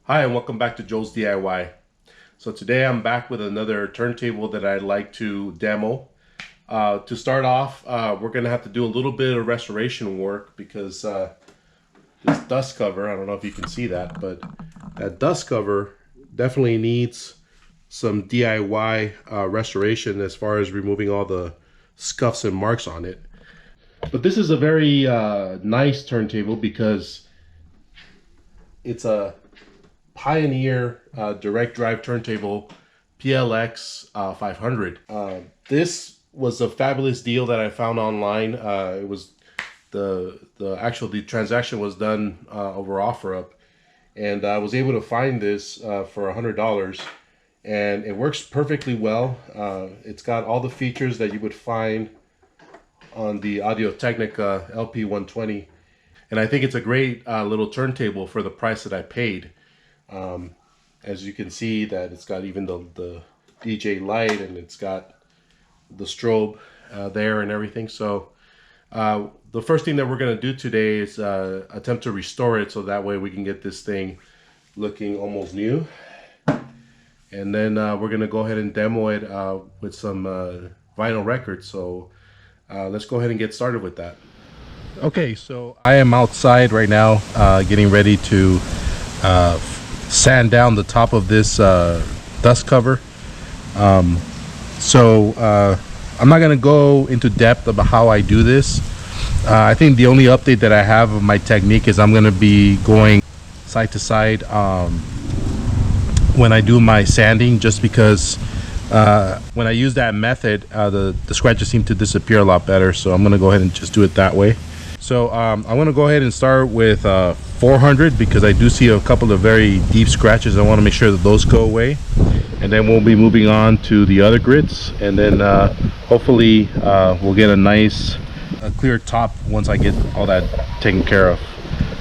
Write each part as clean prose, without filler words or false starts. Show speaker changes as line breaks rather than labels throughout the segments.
Hi, and welcome back to Joel's DIY. So today I'm back with another turntable that I'd like to demo. To start off, we're going to have to do a little bit of restoration work because this dust cover, I don't know if you can see that, but that dust cover definitely needs some DIY restoration as far as removing all the scuffs and marks on it. But this is a very nice turntable because it's a Pioneer direct drive turntable PLX 500. This was a fabulous deal that I found online. It was the transaction was done over OfferUp, and I was able to find this for $100, and it works perfectly well. It's got all the features that you would find on the Audio-Technica LP120, and I think it's a great little turntable for the price that I paid. As you can see that it's got even the DJ light, and it's got the strobe there and everything. So the first thing that we're going to do today is attempt to restore it so that way we can get this thing looking almost new. And then we're going to go ahead and demo it with some vinyl records. So let's go ahead and get started with that. Okay, so I am outside right now getting ready to sand down the top of this dust cover. I'm not going to go into depth about how I do this. I think the only update that I have of my technique is I'm going to be going side to side when I do my sanding, just because when I use that method the scratches seem to disappear a lot better. So I'm going to go ahead and just do it that way. So I'm going to go ahead and start with 400 because I do see a couple of very deep scratches. I want to make sure that those go away, and then we'll be moving on to the other grits, and then hopefully we'll get a nice clear top once I get all that taken care of.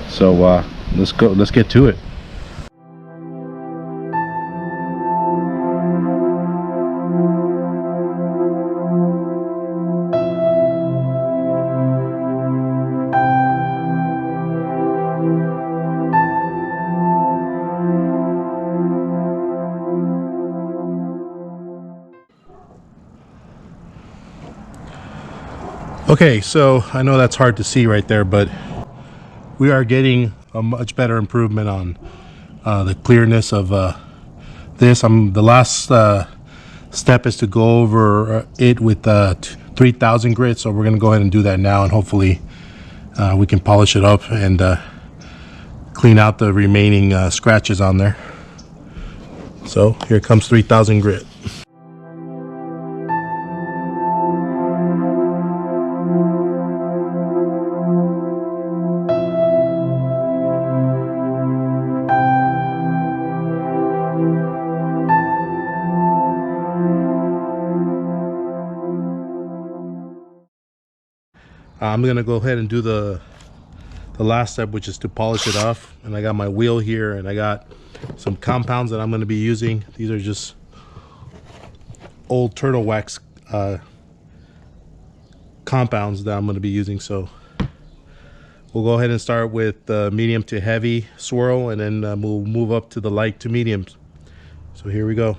So let's get to it. Okay, so I know that's hard to see right there, but we are getting a much better improvement on the clearness of this. The last step is to go over it with 3000 grit, so we're going to go ahead and do that now, and hopefully we can polish it up and clean out the remaining scratches on there. So here comes 3000 grit. I'm gonna go ahead and do the last step, which is to polish it off. And I got my wheel here, and I got some compounds that I'm going to be using. These are just old turtle wax compounds that I'm going to be using. So we'll go ahead and start with the medium to heavy swirl, and then we'll move up to the light to medium. So here we go.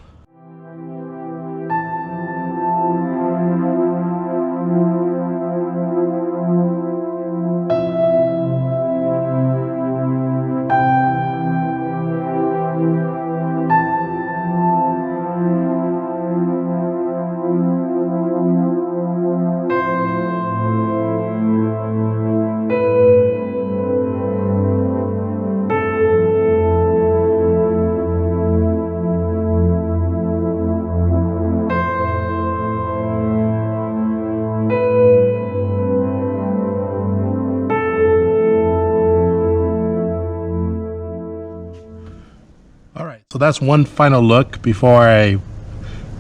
So that's one final look before I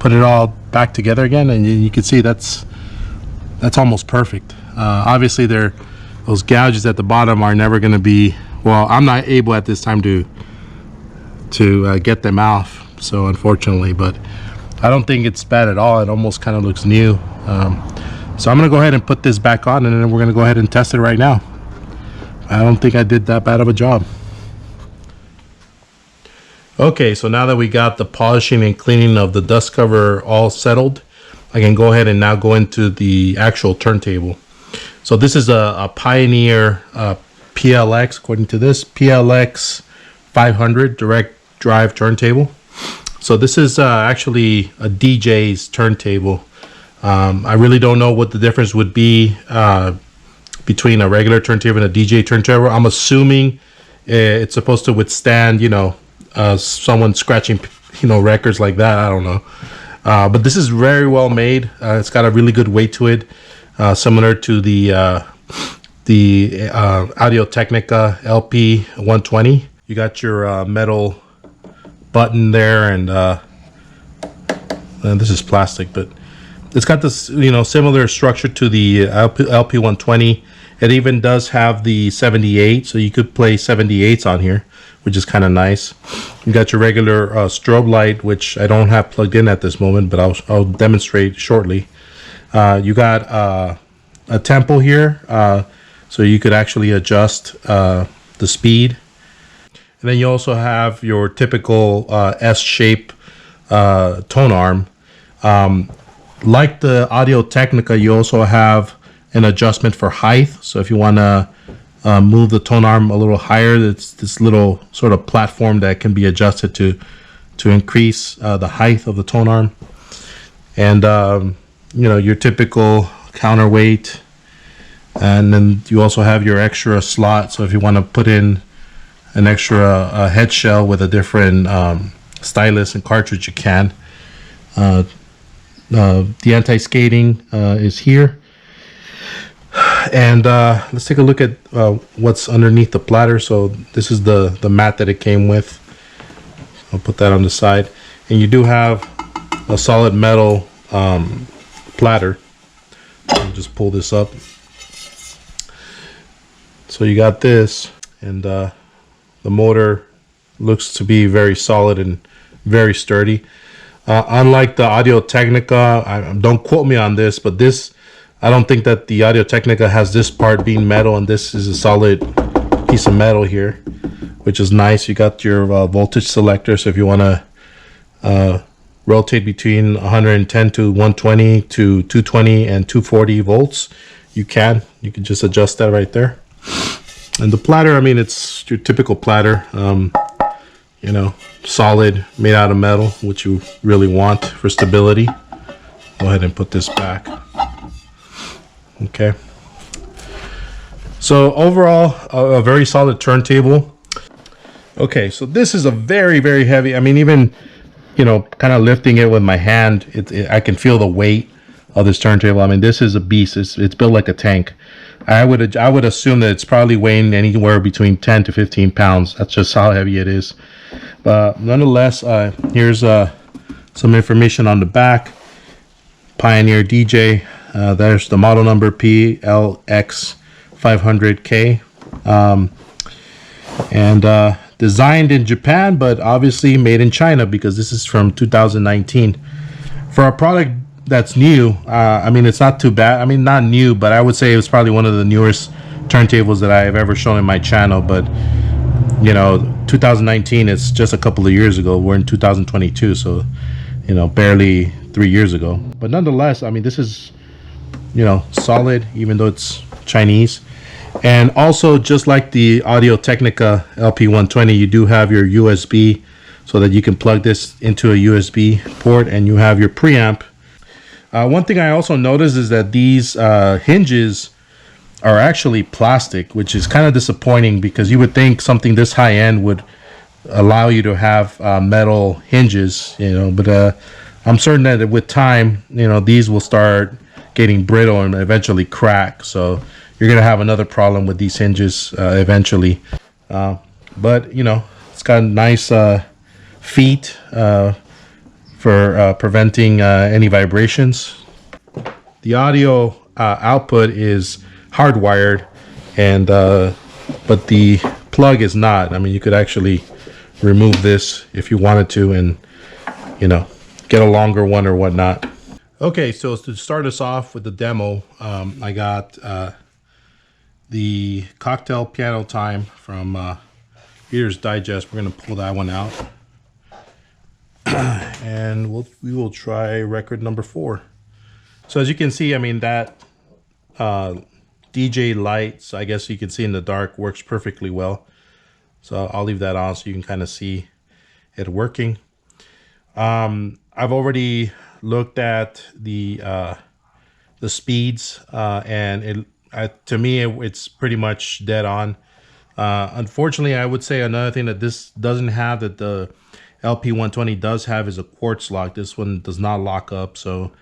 put it all back together again, and you can see that's almost perfect. Obviously those gouges at the bottom are never going to be, well, I'm not able at this time to get them off, so unfortunately, but I don't think it's bad at all. It almost kind of looks new. So I'm going to go ahead and put this back on, and then we're going to go ahead and test it right now. I don't think I did that bad of a job. Okay, so now that we got the polishing and cleaning of the dust cover all settled, I can go ahead and now go into the actual turntable. So this is a Pioneer PLX, according to this, PLX 500 direct drive turntable. So this is actually a DJ's turntable. I really don't know what the difference would be between a regular turntable and a DJ turntable. I'm assuming it's supposed to withstand, someone scratching, records like that. I don't know. But this is very well made. It's got a really good weight to it, similar to the Audio-Technica LP 120. You got your metal button there, and this is plastic, but it's got this, similar structure to the LP 120. It even does have the 78, so you could play 78s on here, which is kind of nice. You got your regular strobe light, which I don't have plugged in at this moment, but I'll demonstrate shortly. You got a tempo here, so you could actually adjust the speed. And then you also have your typical S-shape tone arm. Like the Audio-Technica, you also have an adjustment for height. So if you want to move the tone arm a little higher, it's this little sort of platform that can be adjusted to increase the height of the tone arm. And your typical counterweight. And then you also have your extra slot. So if you want to put in an extra head shell with a different stylus and cartridge, you can. The anti-skating is here. And let's take a look at what's underneath the platter. So this is the mat that it came with. I'll put that on the side. And you do have a solid metal platter. I'll just pull this up. So you got this, and the motor looks to be very solid and very sturdy. Unlike the Audio-Technica, don't quote me on this, but I don't think that the Audio-Technica has this part being metal, and this is a solid piece of metal here, which is nice. You got your voltage selector, so if you want to rotate between 110 to 120 to 220 and 240 volts, you can just adjust that right there. And the platter, it's your typical platter, solid, made out of metal, which you really want for stability. Go ahead and put this back. Okay. So overall, a very solid turntable. Okay, so this is a very, very heavy. Even, kind of lifting it with my hand, I can feel the weight of this turntable. This is a beast. It's built like a tank. I would assume that it's probably weighing anywhere between 10 to 15 pounds. That's just how heavy it is. But nonetheless, here's some information on the back. Pioneer DJ. There's the model number PLX 500K. And designed in Japan, but obviously made in China, because this is from 2019. For a product that's new, it's not too bad. Not new, but I would say it was probably one of the newest turntables that I have ever shown in my channel. But 2019, it's just a couple of years ago. We're in 2022, so barely 3 years ago. But nonetheless, this is solid, even though it's Chinese. And also, just like the Audio-Technica LP120, you do have your USB, so that you can plug this into a USB port, and you have your preamp. One thing I also noticed is that these hinges are actually plastic, which is kind of disappointing, because you would think something this high end would allow you to have metal hinges, but I'm certain that with time, these will start getting brittle and eventually crack. So you're going to have another problem with these hinges eventually. But, it's got nice feet for preventing any vibrations. The audio output is hardwired, and but the plug is not. You could actually remove this if you wanted to, and get a longer one or whatnot. Okay, so to start us off with the demo, I got the Cocktail Piano Time from Reader's Digest. We're going to pull that one out.
and we will try record number 4. So as you can see, I mean, that DJ light, so I guess you can see in the dark, works perfectly well. So I'll leave that on so you can kind of see it working. I've already looked at the speeds, and to me it's pretty much dead on. Unfortunately, I would say another thing that this doesn't have that the LP120 does have is a quartz lock. This one does not lock up, so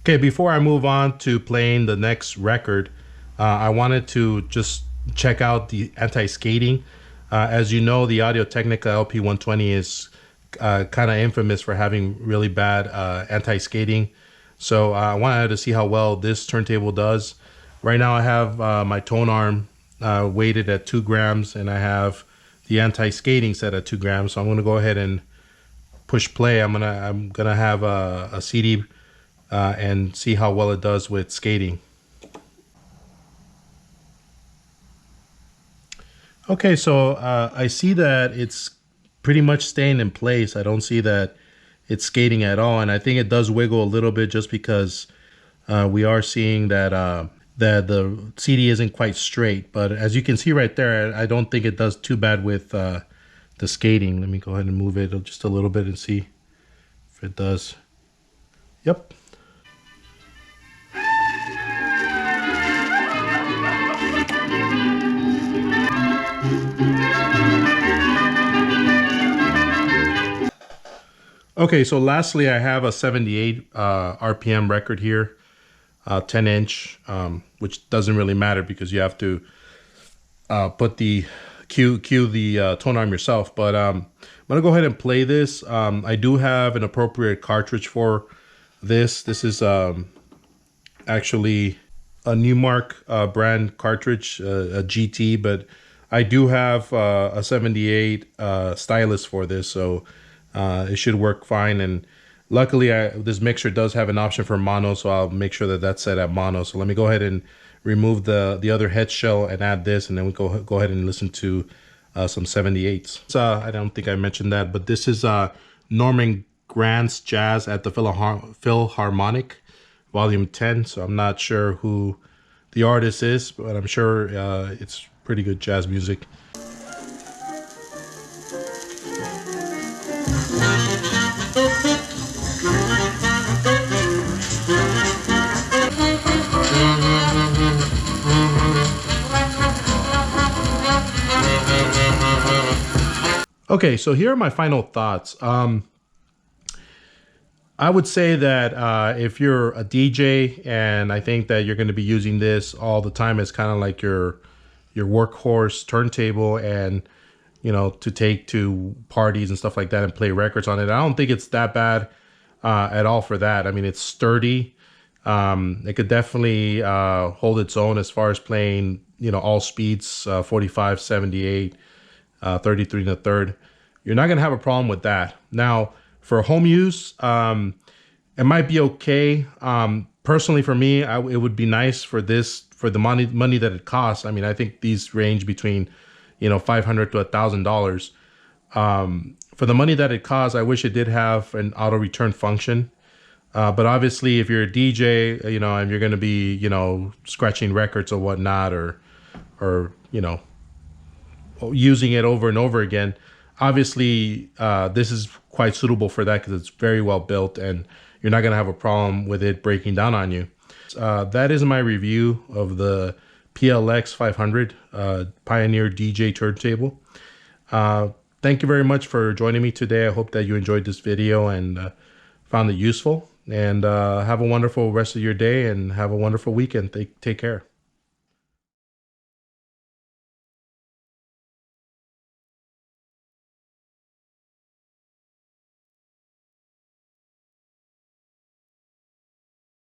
okay, before I move on to playing the next record, I wanted to just check out the anti-skating. As you know, the Audio-Technica LP120 is kind of infamous for having really bad anti-skating. So I wanted to see how well this turntable does. Right now I have my tone arm weighted at 2 grams, and I have the anti-skating set at 2 grams. So I'm gonna go ahead and push play. I'm gonna have a CD and see how well it does with skating. Okay, so I see that it's pretty much staying in place. I don't see that it's skating at all, and I think it does wiggle a little bit just because we are seeing that that the CD isn't quite straight. But as you can see right there, I don't think it does too bad with the skating. Let me go ahead and move it just a little bit and see if it does. Yep. Okay, so lastly, I have a 78 RPM record here, 10-inch, which doesn't really matter because you have to put the cue the tone arm yourself. But I'm gonna go ahead and play this. I do have an appropriate cartridge for this. This is actually a Newmark brand cartridge, a GT, but I do have a 78 stylus for this, so it should work fine. And luckily this mixer does have an option for mono, so I'll make sure that that's set at mono. So let me go ahead and remove the other head shell and add this, and then we go ahead and listen to some 78s. I don't think I mentioned that, but this is Norman Granz Jazz at the Philharmonic Volume 10. So I'm not sure who the artist is, but I'm sure it's pretty good jazz music. Okay, so here are my final thoughts. I would say that if you're a DJ and I think that you're going to be using this all the time as kind of like your workhorse turntable, and you know, to take to parties and stuff like that and play records on it, I don't think it's that bad at all for that. I mean, it's sturdy. It could definitely hold its own as far as playing, you know, all speeds, 45, 78, 33 and a third. You're not going to have a problem with that. Now, for home use, it might be okay. Personally, for me, it would be nice for this, for the money that it costs. I mean, I think these range between, you know, $500 to $1,000. For the money that it costs, I wish it did have an auto return function. But obviously, if you're a DJ, you know, and you're going to be, you know, scratching records or whatnot, or you know, using it over and over again, obviously this is quite suitable for that because it's very well built and you're not going to have a problem with it breaking down on you. That is my review of the PLX 500 Pioneer DJ turntable. Thank you very much for joining me today. I hope that you enjoyed this video, and found it useful. And have a wonderful rest of your day and have a wonderful weekend. Take care.